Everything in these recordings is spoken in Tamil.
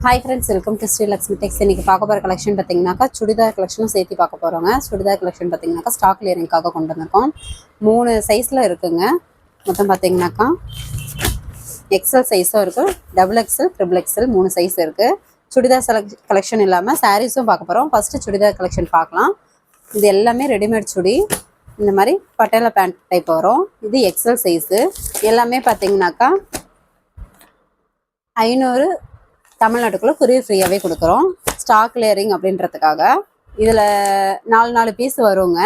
Hi friends, welcome to Sri Lakshmi Tex. இன்றைக்கி பார்க்க போகிற கலெக்ஷன் பார்த்தீங்கன்னாக்கா சுடிதார் கலெக்ஷனும் சேர்த்து பார்க்க போகிறோங்க. சுடிதார் கலெக்ஷன் பார்த்தீங்கன்னாக்கா ஸ்டாக் கிளியரிங்காக கொண்டு வந்திருக்கோம். 3 சைஸில் இருக்குங்க. மொத்தம் பார்த்தீங்கன்னாக்கா எக்ஸல் சைஸும் இருக்குது, double XL, triple XL 3 size இருக்குது. சுடிதார் கலெக்ஷன் இல்லாமல் சாரீஸும் பார்க்க போகிறோம். ஃபஸ்ட்டு சுடிதார் கலெக்ஷன் பார்க்கலாம். இது எல்லாமே ரெடிமேட் சுடி. இந்த மாதிரி பட்டேலா பேண்ட் டைப் வரும். இது எக்ஸல் சைஸு. எல்லாமே பார்த்தீங்கன்னாக்கா 500 தமிழ்நாட்டுக்குள்ளே கொரியர் ஃப்ரீயாகவே கொடுக்குறோம். ஸ்டாக் கிளியரிங் அப்படின்றதுக்காக இதில் 4 பீஸ் வருங்க.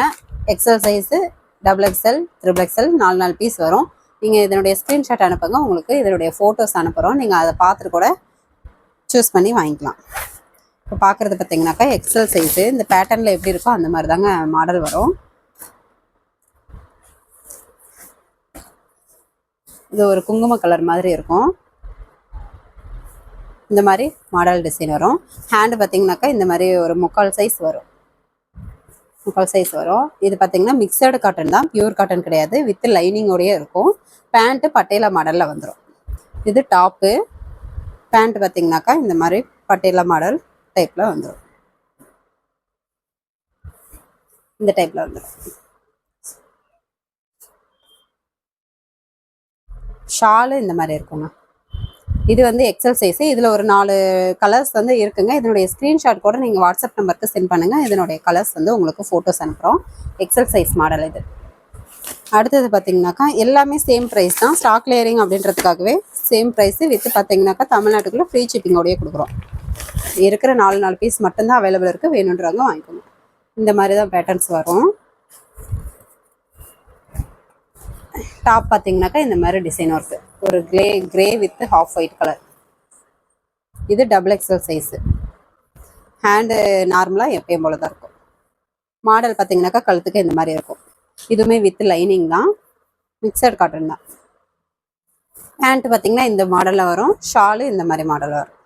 XL size, double XL, triple XL 4 piece வரும். நீங்கள் இதனுடைய ஸ்க்ரீன்ஷாட் அனுப்புங்க, உங்களுக்கு இதனுடைய ஃபோட்டோஸ் அனுப்புகிறோம். நீங்கள் அதை பார்த்துட்டு கூட சூஸ் பண்ணி வாங்கிக்கலாம். இப்போ பார்க்குறது பார்த்தீங்கன்னாக்கா எக்ஸல் சைஸு. இந்த பேட்டர்னில் எப்படி இருக்கோ அந்த மாதிரி தாங்க மாடல் வரும். இது ஒரு குங்கும கலர் மாதிரி இருக்கும். இந்த மாதிரி மாடல் டிசைன் வரும். ஹேண்டு பார்த்தீங்கன்னாக்கா இந்த மாதிரி ஒரு முக்கால் சைஸ் வரும். இது பார்த்தீங்கன்னா மிக்சடு காட்டன் தான், பியூர் காட்டன் கிடையாது. வித் லைனிங்கோடையே இருக்கும். பேண்ட்டு பட்டேலா மாடலில் வந்துடும். இது டாப்பு. பேண்ட் பார்த்தீங்கன்னாக்கா இந்த மாதிரி பட்டேலா மாடல் டைப்பில் வந்துடும். இந்த டைப்பில் வந்துடும். ஷாலு இந்த மாதிரி இருக்குங்க. இது வந்து எக்ஸல் சைஸு. இதில் ஒரு 4 கலர்ஸ் வந்து இருக்குங்க. இதனுடைய ஸ்க்ரீன்ஷாட் கூட நீங்கள் வாட்ஸ்அப் நம்பருக்கு சென்ட் பண்ணுங்கள். இதனுடைய கலர்ஸ் வந்து உங்களுக்கு ஃபோட்டோஸ் அனுப்புகிறோம். எக்ஸல் சைஸ் மாடல் இது. அடுத்தது பார்த்தீங்கன்னாக்கா எல்லாமே சேம் ப்ரைஸ் தான். ஸ்டாக் கிளியரிங் அப்படின்றதுக்காகவே சேம் ப்ரைஸு. வித்து பார்த்தீங்கன்னாக்கா தமிழ்நாட்டுக்குள்ளே ஃப்ரீ ஷிப்பிங்கோடையே கொடுக்குறோம். இருக்கிற 4 பீஸ் மட்டும்தான் அவைலபிள் இருக்குது. வேணுன்றவங்க வாங்கிக்கோங்க. இந்த மாதிரி தான் பேட்டர்ன்ஸ் வரும். டாப் பார்த்தீங்கன்னாக்கா இந்த மாதிரி டிசைன் ஒர்க்கு, ஒரு grey with half white colour. இது டபுள் எக்ஸல் சைஸு. ஹேண்டு நார்மலாக எப்பயும் போல தான் இருக்கும். மாடல் பார்த்தீங்கன்னாக்கா கழுத்துக்கு இந்த மாதிரி இருக்கும். இதுவுமே வித் லைனிங் தான், மிக்சட் காட்டன் தான். பேண்ட்டு பார்த்தீங்கன்னா இந்த மாடலில் வரும். ஷாலு இந்த மாதிரி மாடலில் வரும்.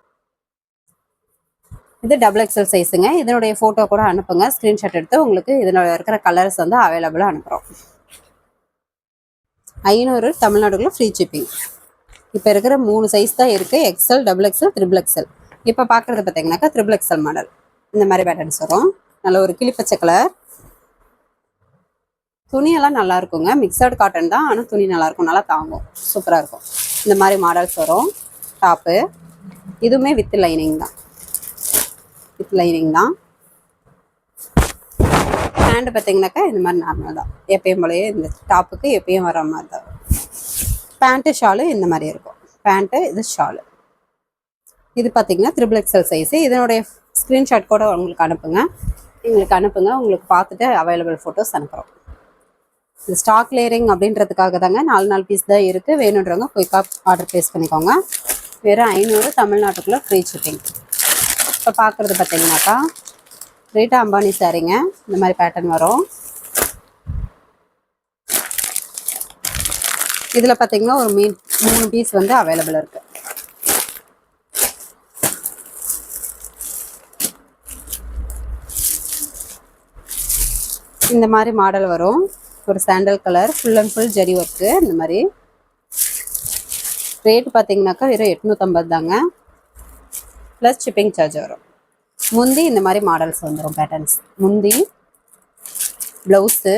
இது டபுள் எக்ஸல் சைஸுங்க. இதனுடைய ஃபோட்டோ கூட அனுப்புங்க. ஸ்க்ரீன்ஷாட் எடுத்து உங்களுக்கு இதனோட இருக்கிற கலர்ஸ் வந்து அவைலபிளாக அனுப்புகிறோம். 500 தமிழ்நாடுக்குள்ள ஃப்ரீ ஷிப்பிங். இப்போ இருக்கிற 3 சைஸ் தான் இருக்குது. XL, double XL, triple XL. இப்போ பார்க்குறது பார்த்தீங்கன்னாக்கா ட்ரிபிள் எக்ஸல் மாடல். இந்த மாதிரி பேட்டர்ன்ஸ் வரும். நல்ல ஒரு கிளிப்பச்சை கலர். துணியெல்லாம் நல்லா இருக்குங்க. மிக்சட் காட்டன் தான், ஆனால் துணி நல்லாயிருக்கும், நல்லா தாங்கும், சூப்பராக இருக்கும். இந்த மாதிரி மாடல்ஸ் வரும். டாப்பு இதுவுமே வித் லைனிங் தான். ஹேண்டு பார்த்தீங்கன்னாக்கா இந்த மாதிரி நார்மல் தான், எப்பயும் போலயே. இந்த டாப்புக்கு எப்பயும் வர மாதிரி தான். பேண்ட்டு ஷாலு இந்த மாதிரி இருக்கும். பேண்ட்டு இது ஷாலு. இது பார்த்தீங்கன்னா ட்ரிபிள் எக்ஸல் சைஸு. இதனுடைய ஸ்க்ரீன்ஷாட் கூட உங்களுக்கு அனுப்புங்க. உங்களுக்கு பார்த்துட்டு அவைலபிள் ஃபோட்டோஸ் அனுப்புகிறோம். இது ஸ்டாக் கிளியரிங் அப்படின்றதுக்காக தாங்க. 4 பீஸ் தான் இருக்குது. வேணுன்றவங்க குயிக்காக ஆர்டர் ப்ளேஸ் பண்ணிக்கோங்க. வெறும் 500 தமிழ்நாட்டுக்குள்ளே ஃப்ரீ ஷிப்பிங். இப்போ பார்க்குறது பார்த்தீங்கன்னாக்கா ரீட்டா அம்பானி சாரிங்க. இந்த மாதிரி பேட்டர்ன் வரும். இதில் பார்த்தீங்கன்னா ஒரு 3 பீஸ் வந்து அவைலபிள் இருக்கு. இந்த மாதிரி மாடல் வரும். ஒரு sandal colour, full and full zari work. இந்த மாதிரி ரேட் பார்த்தீங்கன்னாக்கா வெறும் 850 தாங்க, ப்ளஸ் ஷிப்பிங் சார்ஜ் வரும். முந்தி இந்த மாதிரி மாடல்ஸ் வந்துடும். பேட்டர்ன்ஸ் முந்தி, blouse,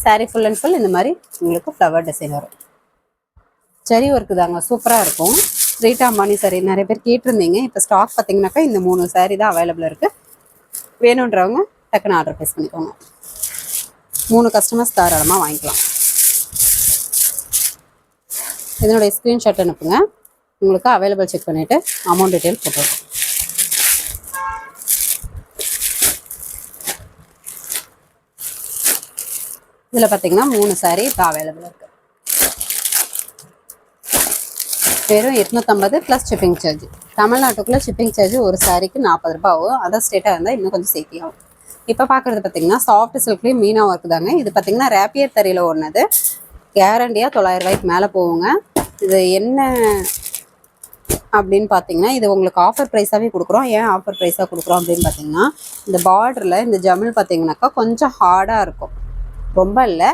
sari full and full இந்த மாதிரி உங்களுக்கு ஃப்ளவர் டிசைன் வரும். ஜரி ஒர்க்கு தாங்க, சூப்பராக இருக்கும். ரீட்டா அம்பானி சாரி நிறைய பேர் கேட்டிருந்தீங்க. இப்போ ஸ்டாக் பார்த்தீங்கன்னாக்கா இந்த 3 சாரீ தான் அவைலபிள் இருக்குது. வேணுன்றவங்க டக்குன்னு ஆர்டர் ப்ளேஸ் பண்ணிக்கோங்க. 3 கஸ்டமர்ஸ் தாராளமாக வாங்கிக்கலாம். இதனுடைய ஸ்க்ரீன்ஷாட் அனுப்புங்க. உங்களுக்கு அவைலபிள் செக் பண்ணிவிட்டு அமௌண்ட் டீட்டெயில் போட்டுருக்கோம். இதில் பார்த்தீங்கன்னா 3 சாரீ இப்போ அவைலபிள் இருக்குது. வெறும் 850 ப்ளஸ் ஷிப்பிங் சார்ஜ். தமிழ்நாட்டுக்குள்ளே ஷிப்பிங் சார்ஜ் ஒரு சாரீக்கு 40 ரூபா ஆகும். அதர் ஸ்டேட்டாக இருந்தால் இன்னும் கொஞ்சம் சேர்த்தி ஆகும். இப்போ பார்க்குறது பார்த்தீங்கன்னா சாஃப்ட் சில்க்லேயும் மீனா ஒர்க் தாங்க. இது பார்த்தீங்கன்னா ரேப்பியர் தறியில் ஒன்றுது. கேரண்டியாக 900 ரூபாய்க்கு மேலே போகுங்க. இது என்ன அப்படின்னு பார்த்தீங்கன்னா இது உங்களுக்கு ஆஃபர் ப்ரைஸாகவே கொடுக்குறோம். ஏன் ஆஃபர் ப்ரைஸாக கொடுக்குறோம் அப்படின்னு பார்த்தீங்கன்னா இந்த பார்டரில் இந்த ஜமிழ் பார்த்தீங்கன்னாக்கா கொஞ்சம் ஹார்டாக இருக்கும். ரொம்ப இல்லை,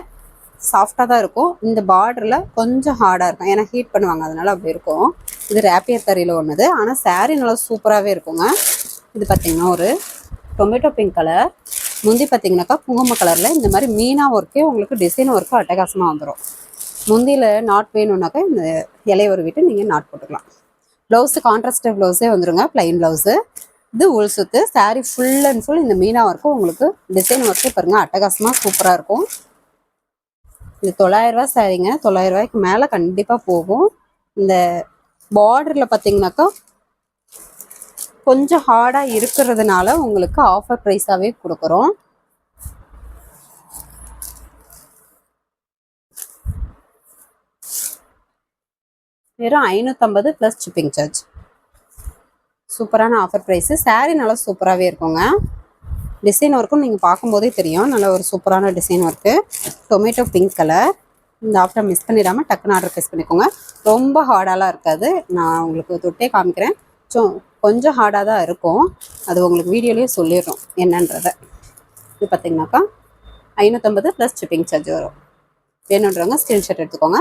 சாஃப்டாக தான் இருக்கும். இந்த பார்டரில் கொஞ்சம் ஹார்டாக இருக்கும், ஏன்னா ஹீட் பண்ணுவாங்க அதனால அப்படி இருக்கும். இது ரேப்பியர் தறியில் ஒன்றுது, ஆனால் saree நல்லா சூப்பராகவே இருக்குங்க. இது பார்த்திங்கன்னா ஒரு டொமேட்டோ பிங்க் கலர், முந்தி பார்த்திங்கனாக்கா குங்கும கலரில் இந்த மாதிரி மீனா ஒர்க்கே உங்களுக்கு டிசைன் ஒர்க்கு அட்டகாசமாக வந்துடும். முந்தியில் நாட் வேணும்னாக்கா இந்த இலையை ஒரு விட்டு நீங்கள் நாட் போட்டுக்கலாம். ப்ளவுஸு கான்ட்ராஸ்ட் ப்ளவுஸே வந்துடுங்க, ப்ளைன் ப்ளவுஸு. இது உள் சுத்து. saree ஃபுல் அண்ட் ஃபுல் இந்த மீனா ஒர்க்கும் உங்களுக்கு டிசைன் ஒர்க்கே பாருங்கள் அட்டகாசமாக சூப்பராக இருக்கும். இது 900 ரூபா சாரீங்க. 900 ரூபாய்க்கு மேலே கண்டிப்பாக போகும். இந்த பார்டரில் பார்த்தீங்கன்னாக்கா கொஞ்சம் ஹார்டாக இருக்கிறதுனால உங்களுக்கு ஆஃபர் ப்ரைஸாகவே கொடுக்குறோம். வெறும் 550 ப்ளஸ் ஷிப்பிங் சார்ஜ். சூப்பரான ஆஃபர் ப்ரைஸு. saree நல்லா சூப்பராகவே இருக்குங்க. டிசைன் ஒர்க்கும் நீங்கள் பார்க்கும்போதே தெரியும், நல்ல ஒரு சூப்பரான design work. Tomato pink colour. இந்த ஆஃபரை மிஸ் பண்ணிடாமல் டக்குன்னு ஆர்டர் ப்ளேஸ் பண்ணிக்கோங்க. ரொம்ப ஹார்டாலாம் இருக்காது, நான் உங்களுக்கு தொட்டே காமிக்கிறேன். கொஞ்சம் ஹார்டாக தான் இருக்கும், அது உங்களுக்கு வீடியோலேயே சொல்லிடுறோம் என்னன்றதை. இது பார்த்தீங்கன்னாக்கா 550 ப்ளஸ் ஷிப்பிங் சார்ஜ் வரும். வேணுன்றவங்க ஸ்க்ரீன்ஷாட் எடுத்துக்கோங்க.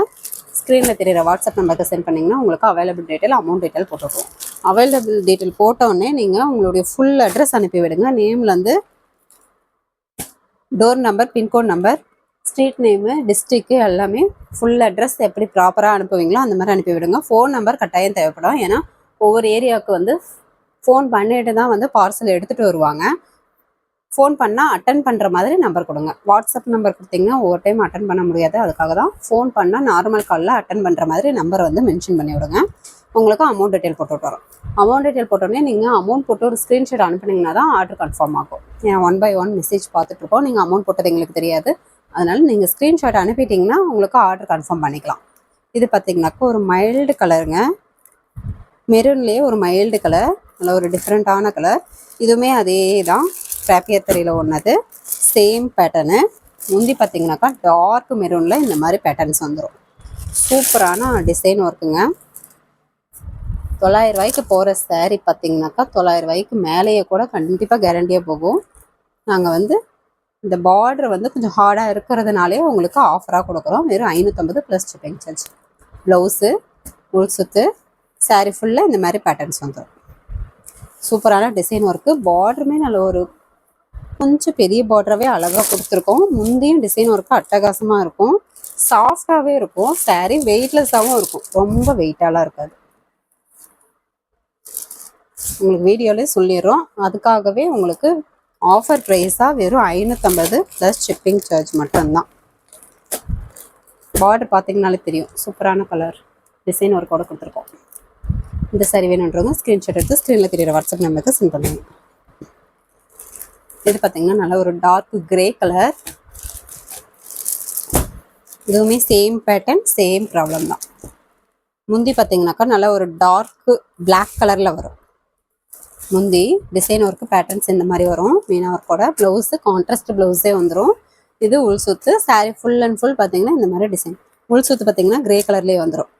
ஸ்க்ரீனில் தெரியிற வாட்ஸ்அப் நம்பருக்கு சென்ட் பண்ணிங்கன்னா உங்களுக்கு அவைலபிள் டீட்டெயில், அமௌண்ட் டீட்டெயில் போட்டுருவோம். அவைலபிள் டீட்டெயில் போட்டோடனே நீங்கள் உங்களுடைய ஃபுல் அட்ரஸ் அனுப்பி விடுங்க. நேம்லேருந்து door number, pincode number, street name, district எல்லாமே ஃபுல் அட்ரஸ் எப்படி ப்ராப்பராக அனுப்புவீங்களோ அந்த மாதிரி அனுப்பி விடுங்க. ஃபோன் நம்பர் கட்டாயம் தேவைப்படும், ஏன்னா ஒவ்வொரு ஏரியாவுக்கு ஃபோன் பண்ணிட்டு தான் பார்சல் எடுத்துகிட்டு வருவாங்க. ஃபோன் பண்ணால் அட்டன் பண்ணுற மாதிரி நம்பர் கொடுங்க. வாட்ஸ்அப் நம்பர் கொடுத்தீங்கன்னா ஒவ்வொரு டைம் அட்டன் பண்ண முடியாது, அதுக்காக தான் ஃபோன் பண்ணால் நார்மல் காலில் அட்டன் பண்ணுற மாதிரி நம்பர் மென்ஷன் பண்ணி விடுங்க. உங்களுக்கு அமௌண்ட் டீட்டெயில் போட்டு விட்டுறோம். அமௌண்ட் டீட்டெயில் போட்டோடனே நீங்கள் அமௌண்ட் போட்டு ஒரு ஸ்க்ரீன்ஷாட் அனுப்புனீங்கன்னா தான் ஆர்டர் கன்ஃபார்ம் ஆகும். ஏன்னா 1 by 1 மெசேஜ் பார்த்துட்ருக்கோம், நீங்கள் அமௌண்ட் போட்டது எங்களுக்கு தெரியாது. அதனால் நீங்கள் ஸ்க்ரீன்ஷாட் அனுப்பிட்டிங்கன்னா உங்களுக்கு ஆர்டர் கன்ஃபார்ம் பண்ணிக்கலாம். இது பார்த்திங்கனாக்கா ஒரு மைல்டு கலருங்க, மெரூன்லேயே ஒரு மைல்டு கலர், நல்ல ஒரு டிஃப்ரெண்ட்டான கலர். இதுவுமே அதே தான், ரேப்பியர் தறியில் ஒன்றது, சேம் பேட்டர்னு. முந்தி பார்த்திங்கனாக்கா டார்க் மெரூனில் இந்த மாதிரி பேட்டர்ன்ஸ் வந்துடும். சூப்பரான டிசைன் ஒர்க்குங்க. 900 ரூபாய்க்கு போகிற saree பார்த்திங்கனாக்கா 900 ரூபாய்க்கு மேலேயே கூட கண்டிப்பாக கேரண்டியாக போகும். நாங்கள் இந்த பார்டர் கொஞ்சம் ஹார்டாக இருக்கிறதுனாலே உங்களுக்கு ஆஃபராக கொடுக்குறோம். வெறும் 550 ப்ளஸ் ஷிப்பிங் சார்ஜ். ப்ளவுஸு, உள் சுத்து, saree ஃபுல்லாக இந்த மாதிரி பேட்டர்ன்ஸ் வந்துடும். சூப்பரான டிசைன் ஒர்க்கு. பார்டருமே நல்ல ஒரு கொஞ்சம் பெரிய பார்டராகவே அழகாக கொடுத்துருக்கோம். முந்தையும் டிசைன் ஒர்க்கு அட்டகாசமாக இருக்கும், சாஃப்டாகவே இருக்கும். saree வெயிட்லெஸ்ஸாகவும் இருக்கும், ரொம்ப வெயிட்டாலாம் இருக்காது. உங்களுக்கு வீடியோலேயே சொல்லிடுறோம், அதுக்காகவே உங்களுக்கு ஆஃபர் ப்ரைஸாக வெறும் 550 ப்ளஸ் ஷிப்பிங் சார்ஜ் மட்டும்தான். பார்டர் பார்த்தீங்கனாலே தெரியும், சூப்பரான கலர் டிசைன் ஒர்க்கோட கொடுத்துருக்கோம். இந்த saree வேணுன்றவங்க ஸ்க்ரீன்ஷாட் எடுத்து ஸ்க்ரீனில் தெரியிற வாட்ஸ்அப் நம்பருக்கு சென்ட் பண்ணுங்க. இது பார்த்தீங்கன்னா நல்ல ஒரு டார்க் கிரே கலர். இதுவுமே சேம் பேட்டர்ன், சேம் ப்ராப்ளம் தான். முந்தி பார்த்தீங்கன்னாக்கா நல்ல ஒரு டார்க் பிளாக் கலரில் வரும். முந்தி டிசைன் ஒர்க்கு பேட்டர்ன்ஸ் இந்த மாதிரி வரும், மீனா ஒர்க்கோட. ப்ளவுஸு கான்ட்ராஸ்ட் ப்ளவுஸே வந்துடும். இது உள் சுத்து. saree ஃபுல் அண்ட் ஃபுல் பார்த்தீங்கன்னா இந்த மாதிரி டிசைன். உள் சுத்து பார்த்தீங்கன்னா கிரே கலர்லேயே வந்துடும்.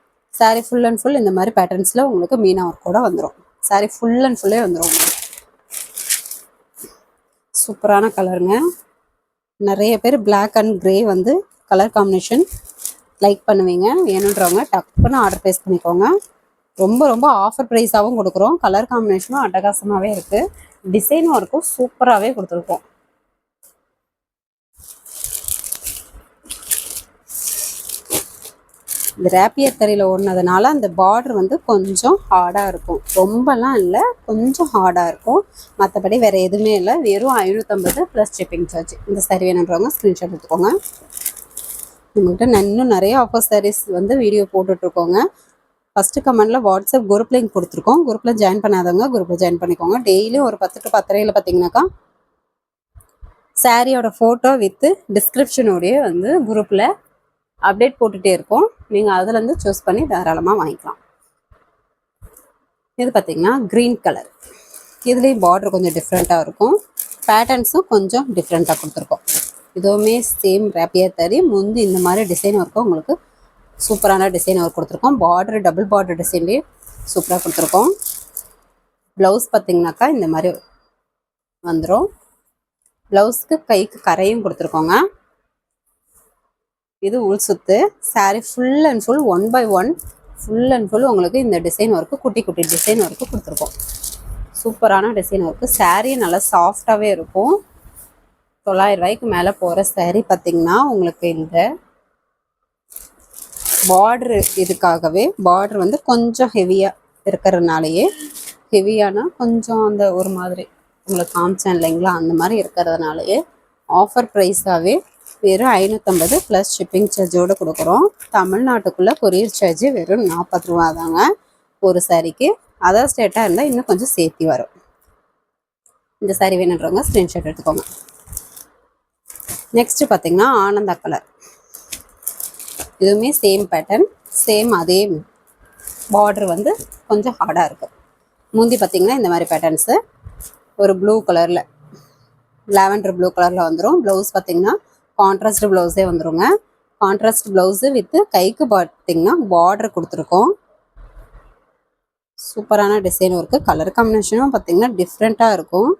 saree ஃபுல் அண்ட் ஃபுல் இந்த மாதிரி பேட்டர்ன்ஸில் உங்களுக்கு மீனா ஒர்க்கோட வந்துடும். saree ஃபுல் அண்ட் ஃபுல்லே வந்துடும். சூப்பரான கலருங்க. நிறைய பேர் black and grey colour combination like பண்ணுவீங்க. வேணுன்றவங்க டக்குன்னு ஆர்டர் ப்ளேஸ் பண்ணிக்கோங்க. ரொம்ப ரொம்ப ஆஃபர் ப்ரைஸாகவும் கொடுக்குறோம். கலர் காம்பினேஷனும் அட்டகாசமாகவே இருக்குது, டிசைன் ஒர்க்கும் சூப்பராகவே கொடுத்துருக்கோம். இந்த ரேப்பியர் தறியில் ஓடினதுனால அந்த பார்டர் கொஞ்சம் ஹார்டாக இருக்கும், ரொம்பலாம் இல்லை, கொஞ்சம் ஹார்டாக இருக்கும். மற்றபடி வேறு எதுவுமே இல்லை. வெறும் 550 ப்ளஸ் ஷிப்பிங் சார்ஜ். இந்த saree வேணுன்றவங்க ஸ்க்ரீன்ஷாட் எடுத்துக்கோங்க. நம்மகிட்ட இன்னும் நிறைய ஆஃபர் sarees வீடியோ போட்டுட்ருக்கோங்க. ஃபஸ்ட்டு கமெண்டில் வாட்ஸ்அப் குரூப் லிங்க் கொடுத்துருக்கோம், குரூப்பில் ஜாயின் பண்ணாதவங்க குரூப்பில் ஜாயின் பண்ணிக்கோங்க. டெய்லியும் ஒரு 10 to 10:30 பார்த்தீங்கன்னாக்கா சாரியோட ஃபோட்டோ வித்து டிஸ்கிரிப்ஷனோடைய குரூப்பில் அப்டேட் போட்டுகிட்டே இருக்கும். நீங்கள் அதுலேருந்து சூஸ் பண்ணி தாராளமாக வாங்கிக்கலாம். இது பார்த்திங்கன்னா க்ரீன் கலர். இதுலேயும் பார்டர் கொஞ்சம் டிஃப்ரெண்ட்டாக இருக்கும், பேட்டர்ன்ஸும் கொஞ்சம் டிஃப்ரெண்ட்டாக கொடுத்துருக்கோம். இதுவுமே சேம் ரேப்பியர் தறி. முந்தி இந்த மாதிரி டிசைன் ஒர்க்கும் உங்களுக்கு சூப்பரான டிசைன் ஒர்க் கொடுத்துருக்கோம். பார்டர் டபுள் பார்டர் டிசைன்லேயே சூப்பராக கொடுத்துருக்கோம். ப்ளவுஸ் பார்த்திங்கனாக்கா இந்த மாதிரி வந்துடும். ப்ளவுஸ்க்கு கைக்கு கரையும் கொடுத்துருக்கோங்க. இது உள் சுத்து. Sorry full and full 1/1 full and full உங்களுக்கு இந்த டிசைன் ஒர்க்கு குட்டி குட்டி டிசைன் ஒர்க்கு கொடுத்துருக்கோம். சூப்பரான டிசைன் ஒர்க்கு. சாரீ நல்லா சாஃப்டாகவே இருக்கும். 900 ரூபாய்க்கு மேலே போகிற சாரீ பார்த்தீங்கன்னா உங்களுக்கு இந்த பார்டரு இதுக்காகவே பார்டர் வந்து கொஞ்சம் ஹெவியாக இருக்கிறதுனாலயே ஹெவியானா கொஞ்சம் அந்த ஒரு மாதிரி உங்களுக்கு காமிச்சேன் இல்லைங்களா, அந்த மாதிரி இருக்கிறதுனாலயே ஆஃபர் ப்ரைஸாகவே வெறும் 550 ப்ளஸ் ஷிப்பிங் சார்ஜோடு கொடுக்குறோம். தமிழ்நாட்டுக்குள்ளே கொரியர் சார்ஜ் வெறும் 40 ரூபா தாங்க ஒரு சாரிக்கு. அதர் ஸ்டேட்டாக இருந்தால் இன்னும் கொஞ்சம் சேர்த்தி வரும். இந்த சாரி வேணுன்றவங்க ஸ்க்ரீன்ஷாட் எடுத்துக்கோங்க. நெக்ஸ்ட்டு பார்த்தீங்கன்னா ஆனந்தா கலர். இதுவுமே சேம் பேட்டர்ன், சேம் அதே பார்டர் வந்து கொஞ்சம் ஹார்டாக இருக்குது. முந்தி பார்த்தீங்கன்னா இந்த மாதிரி பேட்டர்ன்ஸு ஒரு ப்ளூ கலரில் லாவெண்டர் ப்ளூ கலரில் வந்துடும். ப்ளவுஸ் பார்த்தீங்கன்னா கான்ட்ராஸ்ட் ப்ளவுஸே வந்துடுங்க. கான்ட்ராஸ்ட் ப்ளவுஸு வித்து கைக்கு பார்த்தீங்கன்னா பார்டர் கொடுத்துருக்கோம். சூப்பரான டிசைன் ஒர்க்கு. கலர் காம்பினேஷனும் பார்த்தீங்கன்னா டிஃப்ரெண்ட்டாக இருக்கும்.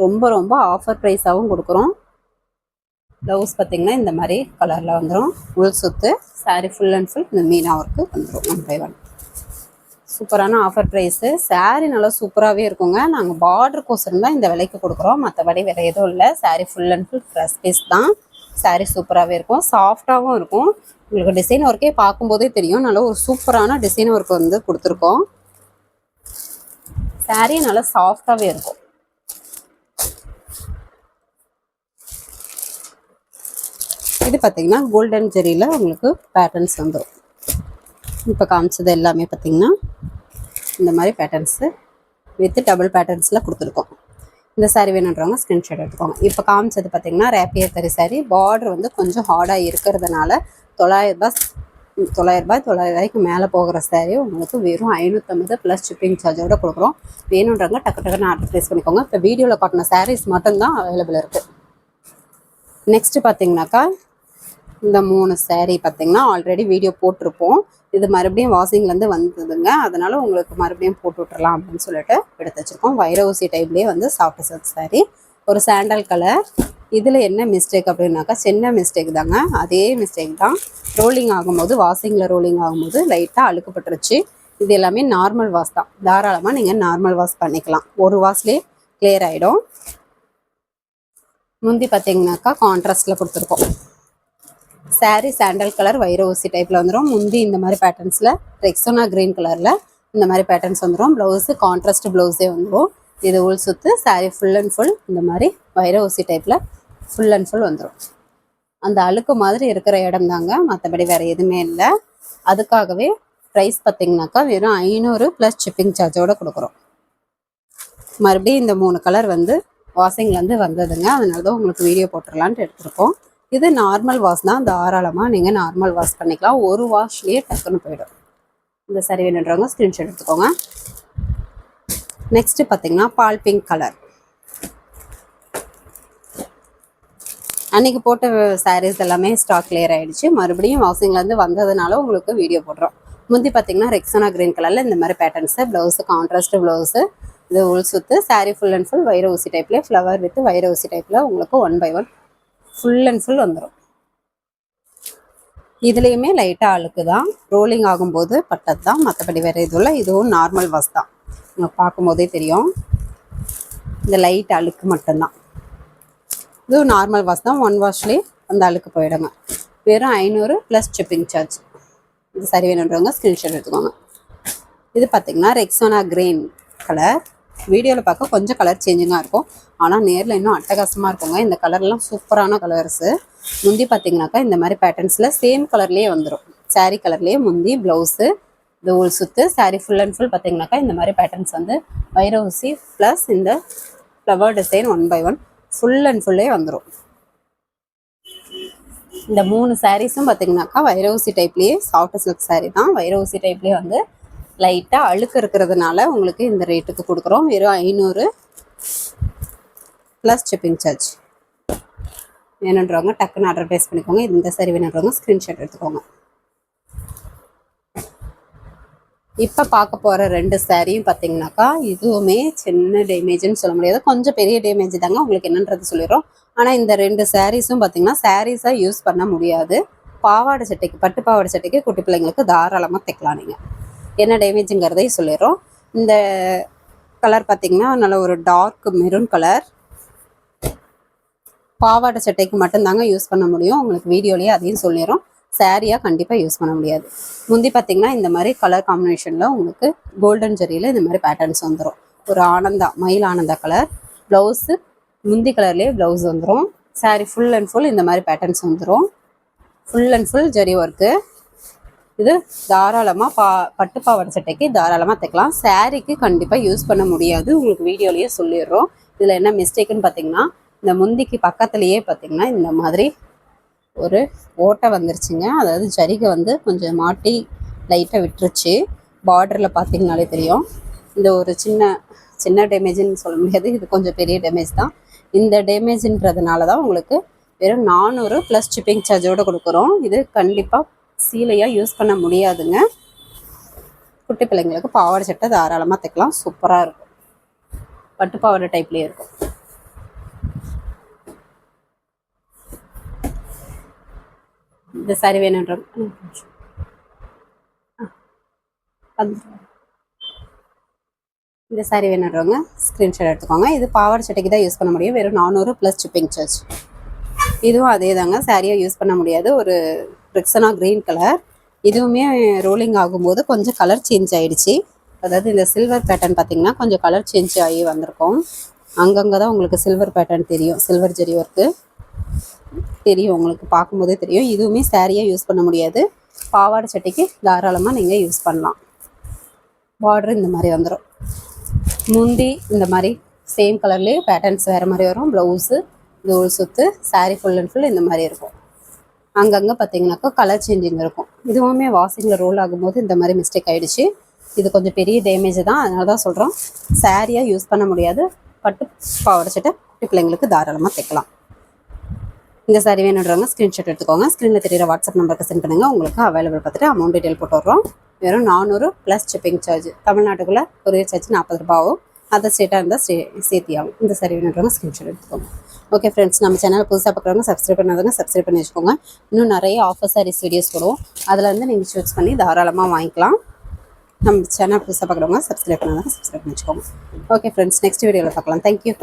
ரொம்ப ரொம்ப ஆஃபர் ப்ரைஸாகவும் கொடுக்குறோம். ப்ளவுஸ் பார்த்தீங்கன்னா இந்த மாதிரி கலரில் வந்துடும். உள் சுத்து. சாரி ஃபுல் அண்ட் ஃபுல் இந்த மீனா ஒர்க்கு வந்துடும் 1/1. சூப்பரான ஆஃபர் ப்ரைஸு. சாரீ நல்லா சூப்பராகவே இருக்குங்க. நாங்கள் பார்டருக்கோசரம் தான் இந்த விலைக்கு கொடுக்குறோம், மற்றபடி வேறு எதுவும் இல்லை. Sari full and full fresh piece தான். சாரீ சூப்பராகவே இருக்கும், சாஃப்டாகவும் இருக்கும். உங்களுக்கு டிசைன் ஒர்க்கே பார்க்கும்போதே தெரியும், நல்லா ஒரு சூப்பரான டிசைன் ஒர்க் வந்து கொடுத்துருக்கோம். சாரீ நல்லா சாஃப்டாகவே இருக்கும். இது பார்த்தீங்கன்னா கோல்டன் ஜெரியில் உங்களுக்கு பேட்டர்ன்ஸ் வந்துடும். இப்போ காமிச்சது எல்லாமே பார்த்தீங்கன்னா இந்த மாதிரி பேட்டர்ன்ஸு வித் டபுள் பேட்டர்ன்ஸில் கொடுத்துருக்கோம். இந்த சாரீ வேணுன்றவங்க ஸ்க்ரீன்ஷாட் எடுத்துக்கோங்க. இப்போ காமிச்சது பார்த்தீங்கன்னா ரேப்பியர் தறி சாரீ. பார்டர் வந்து கொஞ்சம் ஹார்டாக இருக்கிறதுனால 900 ரூபாய்க்கு மேலே போகிற சாரீ உங்களுக்கு வெறும் 550 ப்ளஸ் ஷிப்பிங் சார்ஜோட கொடுக்குறோம். வேணுன்றவங்க டக்கு டக்குன்னு ஆர்டர் ப்ளேஸ் பண்ணிக்கோங்க. இப்போ வீடியோவில் காட்டின சாரீஸ் மட்டும்தான் அவைலபிள் இருக்குது. நெக்ஸ்ட்டு பார்த்தீங்கன்னாக்கா இந்த 3 சாரீ பார்த்தீங்கன்னா ஆல்ரெடி வீடியோ போட்டிருப்போம். இது மறுபடியும் வாஷிங்லேருந்து வந்ததுங்க, அதனால் உங்களுக்கு மறுபடியும் போட்டு விட்டுறலாம் அப்படின்னு சொல்லிட்டு எடுத்து வச்சுருக்கோம். வைரஊசி டைப்லேயே வந்து சாஃப்ட் சில்க் சாரீ, ஒரு சாண்டல் கலர். இதில் என்ன மிஸ்டேக் அப்படின்னாக்கா சின்ன மிஸ்டேக் தாங்க, அதே மிஸ்டேக் தான். ரோலிங் ஆகும்போது வாஷிங்கில் ரோலிங் ஆகும்போது லைட்டாக அழுக்குப்பட்டுருச்சு. இது எல்லாமே நார்மல் வாஷ் தான், தாராளமாக நீங்கள் நார்மல் வாஷ் பண்ணிக்கலாம், ஒரு வாஷ்லேயே கிளியர் ஆகிடும். முந்தி பார்த்தீங்கன்னாக்கா கான்ட்ராஸ்டில் கொடுத்துருக்கோம். சாரீ சாண்டல் கலர் வைர ஊசி டைப்பில் வந்துடும். முந்தி இந்த மாதிரி பேட்டர்ன்ஸில் ரெக்ஸோனா க்ரீன் கலரில் இந்த மாதிரி பேட்டர்ன்ஸ் வந்துடும். ப்ளவுஸு கான்ட்ராஸ்ட் ப்ளவுஸே வந்துடும். இது உள் சுத்து. சாரீ ஃபுல் அண்ட் ஃபுல் இந்த மாதிரி வைர ஊசி டைப்பில் ஃபுல் அண்ட் ஃபுல் வந்துடும். அந்த அழுக்கு மாதிரி இருக்கிற இடம் தாங்க, மற்றபடி வேறு எதுவுமே இல்லை. அதுக்காகவே ப்ரைஸ் பார்த்திங்கனாக்கா வெறும் 500 ப்ளஸ் ஷிப்பிங் சார்ஜோடு கொடுக்குறோம். மறுபடியும் இந்த 3 கலர் வந்து வாஷிங்லேருந்து வந்ததுங்க, அதனால தான் உங்களுக்கு வீடியோ போட்டுடலான்ட்டு எடுத்துருக்கோம். இது நார்மல் வாஷ் தான், தாராளமாக நீங்கள் நார்மல் வாஷ் பண்ணிக்கலாம், ஒரு வாஷ்லேயே டக்குன்னு போயிடும். இந்த சாரீ வேணுன்றவங்க ஸ்க்ரீன்ஷாட் எடுத்துக்கோங்க. நெக்ஸ்ட்டு பார்த்தீங்கன்னா பால் பிங்க் கலர். அன்றைக்கி போட்ட சாரீஸ் எல்லாமே ஸ்டாக் கிளியர் ஆகிடுச்சு, மறுபடியும் வாஷிங்லேருந்து வந்ததுனால உங்களுக்கு வீடியோ போடுறோம். முந்தி பார்த்தீங்கன்னா ரெக்ஸோனா க்ரீன் கலரில் இந்த மாதிரி பேட்டர்ன்ஸு. Blouse contrast blouse. இது உள் சுத்து. சாரீ ஃபுல் அண்ட் ஃபுல் வைர ஊசி டைப்லேயே ஃப்ளவர் வித் வைர ஊசி டைப்பில் உங்களுக்கு 1/1 ஃபுல் அண்ட் ஃபுல் வந்துடும். இதுலேயுமே லைட்டாக அழுக்கு தான், ரோலிங் ஆகும்போது பட்டது தான், மற்றபடி வேறு எதுவும் இல்லை. இதுவும் நார்மல் வாஷ் தான், உங்களுக்கு பார்க்கும்போதே தெரியும். இந்த லைட் அழுக்கு மட்டும்தான், இதுவும் நார்மல் வாஷ் தான், 1 வாஷ்லேயே அந்த அழுக்கு போயிடுங்க. வெறும் 500 ப்ளஸ் ஷிப்பிங் சார்ஜ். இது சரி வேணுன்றவங்க ஸ்க்ரீன்ஷாட் எடுத்துக்கோங்க. இது பார்த்திங்கன்னா ரெக்ஸோனா க்ரீன் கலர். வீடியோவில் பார்க்க கொஞ்சம் கலர் சேஞ்சிங்காக இருக்கும், ஆனால் நேரில் இன்னும் அட்டகாசமாக இருக்குங்க. இந்த கலர்லாம் சூப்பரான கலர்ஸு. முந்தி பார்த்தீங்கன்னாக்கா இந்த மாதிரி பேட்டர்ன்ஸில் சேம் கலர்லேயே வந்துடும். சாரீ கலர்லேயே முந்தி, ப்ளவுஸு, இது உள் சுத்து. சாரீ ஃபுல் அண்ட் ஃபுல் பார்த்தீங்கன்னாக்கா இந்த மாதிரி பேட்டர்ன்ஸ் வந்து வைர ஊசி ப்ளஸ் இந்த ஃப்ளவர் டிசைன் 1/1 ஃபுல் அண்ட் ஃபுல்லே வந்துடும். இந்த 3 சாரீஸும் பார்த்தீங்கன்னாக்கா வைர ஊசி டைப்லேயே சாஃப்ட் சில்க் சாரீ தான். வைர ஊசி டைப்லேயே வந்து லைட்டாக அழுக்கு இருக்கிறதுனால உங்களுக்கு இந்த ரேட்டுக்கு கொடுக்குறோம். வெறும் 500 ப்ளஸ் ஷிப்பிங் சார்ஜ். வேணுன்றவங்க டக்குன்னு ஆர்டர் ப்ளேஸ் பண்ணிக்கோங்க. இந்த சாரி வேணுன்றவங்க ஸ்க்ரீன்ஷாட் எடுத்துக்கோங்க. இப்போ பார்க்க போகிற 2 சாரியும் பார்த்தீங்கன்னாக்கா இதுவுமே சின்ன டேமேஜ்னு சொல்ல முடியாது, கொஞ்சம் பெரிய டேமேஜ் தாங்க. உங்களுக்கு என்னன்றது சொல்லிடுறோம். ஆனால் இந்த 2 சாரீஸும் பார்த்தீங்கன்னா சாரீஸாக யூஸ் பண்ண முடியாது, பாவாடை சட்டைக்கு, பட்டு பாவாடை சட்டைக்கு குட்டி பிள்ளைங்களுக்கு தாராளமாக தைக்கலாம். நீங்கள் என்ன டேமேஜுங்கிறதையும் சொல்லிடுறோம். இந்த கலர் பார்த்திங்கன்னா நல்ல ஒரு டார்க் மெரூன் கலர். பாவாடை சட்டைக்கு மட்டும்தாங்க யூஸ் பண்ண முடியும். உங்களுக்கு வீடியோலேயே அதையும் சொல்லிடுறோம். சாரியாக கண்டிப்பாக யூஸ் பண்ண முடியாது. முந்தி பார்த்திங்கன்னா இந்த மாதிரி கலர் காம்பினேஷனில் உங்களுக்கு கோல்டன் ஜரியில் இந்த மாதிரி பேட்டர்ன்ஸ் வந்துடும். ஒரு ஆனந்தா, மயில் ஆனந்தா கலர். ப்ளவுஸு முந்தி கலர்லேயே ப்ளவுஸ் வந்துடும். சாரி ஃபுல் அண்ட் ஃபுல் இந்த மாதிரி பேட்டர்ன்ஸ் வந்துடும். Full and full zari work. இது தாராளமாக பட்டு பாவாடை சட்டைக்கு தாராளமாக தைக்கலாம். சாரிக்கு கண்டிப்பாக யூஸ் பண்ண முடியாது. உங்களுக்கு வீடியோலேயே சொல்லிடுறோம். இதில் என்ன மிஸ்டேக்குன்னு பார்த்தீங்கன்னா, இந்த முந்திக்கு பக்கத்துலேயே பார்த்தீங்கன்னா இந்த மாதிரி ஒரு ஓட்டை வந்துருச்சுங்க. அதாவது ஜரிகை வந்து கொஞ்சம் மாட்டி லைட்டாக விட்டுருச்சு. பார்டரில் பார்த்தீங்கனாலே தெரியும். இந்த ஒரு சின்ன டேமேஜ்னு சொல்ல முடியாது, இது கொஞ்சம் பெரிய டேமேஜ் தான். இந்த டேமேஜ்ன்றதுனால தான் உங்களுக்கு வெறும் 400 ப்ளஸ் ஷிப்பிங் சார்ஜோடு கொடுக்குறோம். இது கண்டிப்பாக சீலையாக யூஸ் பண்ண முடியாதுங்க. குட்டி பிள்ளைங்களுக்கு பாவாடை சட்டை தாராளமாக தைக்கலாம். சூப்பராக இருக்கும். பட்டு பாவாடை டைப்லேயே இருக்கும். இந்த சாரி வேணுன்ற இந்த சாரி வேணுன்றவங்க ஸ்க்ரீன்ஷாட் எடுத்துக்கோங்க. இது பாவாடை சட்டைக்கு தான் யூஸ் பண்ண முடியும். வெறும் 400 ப்ளஸ் ஷிப்பிங் சார்ஜ். இதுவும் அதே தாங்க, சாரியாக யூஸ் பண்ண முடியாது. ஒரு ரெக்ஸனா க்ரீன் கலர். இதுவுமே ரோலிங் ஆகும்போது கொஞ்சம் கலர் சேஞ்ச் ஆகிடுச்சு. அதாவது இந்த சில்வர் பேட்டர்ன் பார்த்திங்கன்னா கொஞ்சம் கலர் சேஞ்ச் ஆகி வந்திருக்கும். அங்கங்கே தான் உங்களுக்கு சில்வர் பேட்டர்ன் தெரியும். சில்வர் ஜரி ஒர்க்கு தெரியும், உங்களுக்கு பார்க்கும்போதே தெரியும். இதுவுமே சாரியாக யூஸ் பண்ண முடியாது. பாவாடை சட்டைக்கு தாராளமாக நீங்கள் யூஸ் பண்ணலாம். பார்டர் இந்த மாதிரி வந்துடும். முந்தி இந்த மாதிரி சேம் கலர்லேயே பேட்டர்ன்ஸ் வேறு மாதிரி வரும். ப்ளவுஸு தோல் சுத்து, சாரீ ஃபுல் அண்ட் ஃபுல் இந்த மாதிரி இருக்கும். அங்கங்கே பார்த்தீங்கன்னாக்கா கலர் சேஞ்சிங் இருக்கும். இதுவுமே வாஷிங்கில் ரோல் ஆகும்போது இந்த மாதிரி மிஸ்டேக் ஆகிடுச்சு. இது கொஞ்சம் பெரிய டேமேஜ் தான், அதனால தான் சொல்கிறோம். சாரியாக யூஸ் பண்ண முடியாது. பட்டு பாவாடை சட்டை குட்டி பிள்ளைங்களுக்கு தாராளமாக தைக்கலாம். இந்த சாரி வேணுன்றவங்க ஸ்க்ரீன்ஷாட் எடுத்துக்கோங்க. ஸ்க்ரீனில் தெரியிற வாட்ஸ்அப் நம்பருக்கு சென்ட் பண்ணுங்கள். உங்களுக்கு அவைலபிள் பார்த்துட்டு அமௌண்ட் டீட்டெயில் போட்டு வர்றோம். வெறும் 400 ப்ளஸ் ஷிப்பிங் சார்ஜ். தமிழ்நாட்டுக்குள்ளே கொரியர் சார்ஜ் 40 ரூபா ஆகும். அதர் ஸ்டேட்டாக இருந்தால் சேர்த்தி ஆகும். இந்த சாரி வேணுன்றவங்க ஸ்க்ரீன்ஷாட் எடுத்துக்கோங்க. ஓகே ஃப்ரெண்ட்ஸ், நம்ம சேனல் புதுசாக பார்க்குறவங்க சப்ஸ்கிரைப் பண்ணாதவங்க சப்ஸ்கிரைப் பண்ணி வச்சுக்கோங்க. இன்னும் நிறைய ஆஃபர் சாரீஸ் வீடியோஸ் போடுவோம். அதில் வந்து நீங்கள் சூஸ் பண்ணி தாராளமாக வாங்கிக்கலாம். நம்ம சேனல் புதுசாக பார்க்குறவங்க சப்ஸ்கிரைப் பண்ணாதவங்க சப்ஸ்கிரைப் பண்ணி வச்சுக்கோங்க. ஓகே ஃப்ரெண்ட்ஸ், நெக்ஸ்ட் வீடியோவில் பார்க்கலாம். தேங்க்யூ.